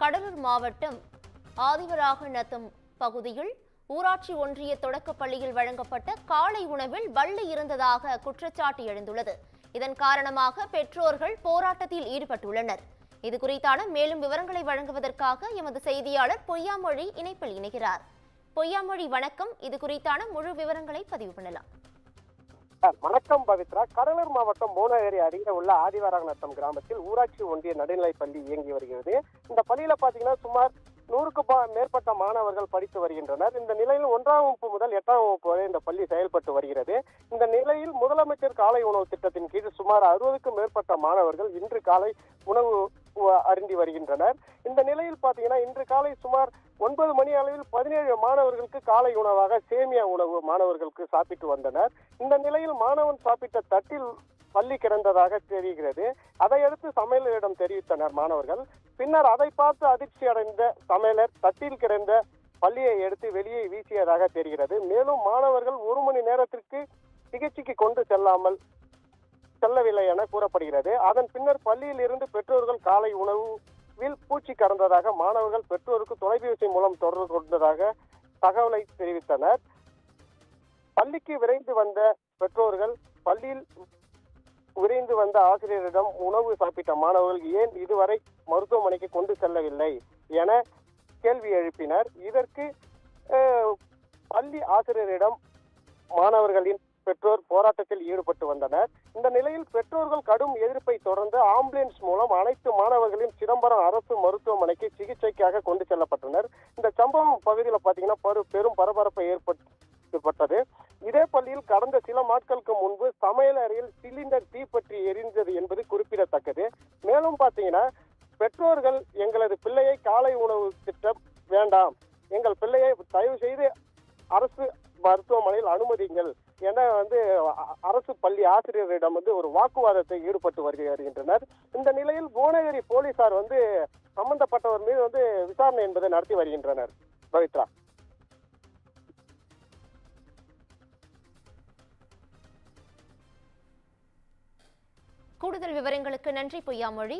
கடலூர் மாவட்டம் ஆதிவராகநத்தம் பகுதியில் ஊராட்சி ஒன்றிய தொடக்கப் பள்ளியில் வழங்கப்பட்ட காலை உணவில் பல்லி இருந்ததாக குற்றச்சாட்டு எழுந்துள்ளது. இதன் காரணமாக பெற்றோர்கள் போராட்டத்தில் ஈடுபட்டுள்ளனர். இது குறித்தான மேலும் விவரங்களை வழங்குவதற்காக எமது செய்தியாளர் பொய்யாமொழி இணைப்பில் இணைகிறார். பொய்யாமொழி, வணக்கம். இது குறித்தான முழு விவரங்களை பதிவு பண்ணலாம். வணக்கம் பவித்ரா. கடலூர் மாவட்டம் மோனகிரி அருகே உள்ள ஆதிவராகநத்தம் கிராமத்தில் ஊராட்சி ஒன்றிய நடுநிலைப் பள்ளி இயங்கி வருகிறது. இந்த பள்ளியில பாத்தீங்கன்னா சுமார் 100க்கும் மேற்பட்ட மாணவர்கள் படித்து வருகின்றனர். இந்த நிலையில் 1ஆம் வகுப்பு முதல் 8ஆம் வகுப்பு வரை இந்த பள்ளி செயல்பட்டு வருகிறது. இந்த நிலையில் முதலமைச்சர் காலை உணவு திட்டத்தின் கீழ் சுமார் 60க்கும் மேற்பட்ட மாணவர்கள் இன்று காலை உணவு அருந்தி வருகின்றனர். இந்த நிலையில் பாத்தீங்கன்னா இன்று காலை சுமார் 9 மணி அளவில் 17 மாணவர்களுக்கு காலை உணவாக சேமியா உணவு மாணவர்களுக்கு சாப்பிட்டு வந்தனர். இந்த நிலையில் மாணவன் சாப்பிட்ட தட்டில் பள்ளி கிடந்ததாக தெரிகிறது. அதையடுத்து சமையலரிடம் தெரிவித்தனர் மாணவர்கள். பின்னர் அதை பார்த்து அதிர்ச்சி அடைந்த சமையலர் தட்டில் கிடந்த பள்ளியை எடுத்து வெளியே வீசியதாக தெரிகிறது. மேலும் மாணவர்கள் 1 மணி நேரத்திற்கு சிகிச்சைக்கு கொண்டு செல்லவில்லை என கூறப்படுகிறது. அதன் பின்னர் பள்ளியில் இருந்து பெற்றோர்கள் காலை உணவில் பூச்சி கறந்ததாக மாணவர்கள் பெற்றோருக்கு தொலைபேசி மூலம் தொடர்பு கொண்டதாக தகவலை தெரிவித்தனர். பள்ளிக்கு விரைந்து வந்த பெற்றோர்கள் பள்ளியில் விரைந்து வந்த ஆசிரியரிடம் உணவு சாப்பிட்ட மாணவர்கள் ஏன் இதுவரை மருத்துவமனைக்கு கொண்டு செல்லவில்லை என கேள்வி எழுப்பினர். இதற்கு பள்ளி ஆசிரியரிடம் மாணவர்களின் பெற்றோர் போராட்டத்தில் ஈடுபட்டு வந்தனர். இந்த நிலையில் பெற்றோர்கள் கடும் எதிர்ப்பை தொடர்ந்து ஆம்புலன்ஸ் மூலம் அனைத்து மாணவர்களின் சிதம்பரம் அரசு மருத்துவமனைக்கு சிகிச்சைக்காக கொண்டு செல்லப்பட்டனர். இந்த சம்பவம் பகுதியில் பாத்தீங்கன்னா பெரும் பரபரப்பை ஏற்பட்டது. இதே பள்ளியில் கடந்த சில நாட்களுக்கு முன்பு சமையல் அறையில் சிலிண்டர் தீப்பற்றி எரிந்தது என்பது குறிப்பிடத்தக்கது. மேலும் பாத்தீங்கன்னா பெற்றோர்கள் எங்களது பிள்ளையை காலை உணவு திட்டம் வேண்டாம், எங்கள் பிள்ளையை தயவு செய்து அரசு மருத்துவமனையில் அனுமதிங்கள் என அரசு பள்ளி ஆசிரியரிடம் ஒரு வாக்குவாதத்தை ஈடுபட்டு வருகின்றனர். இந்த நிலையில் புவனகிரி போலீசார் சம்பந்தப்பட்டவர் மீது விசாரணை என்பதை நடத்தி வருகின்றனர். பவித்ரா. கூடுதல் விவரங்களுக்கு நன்றி பொய்யாமொழி.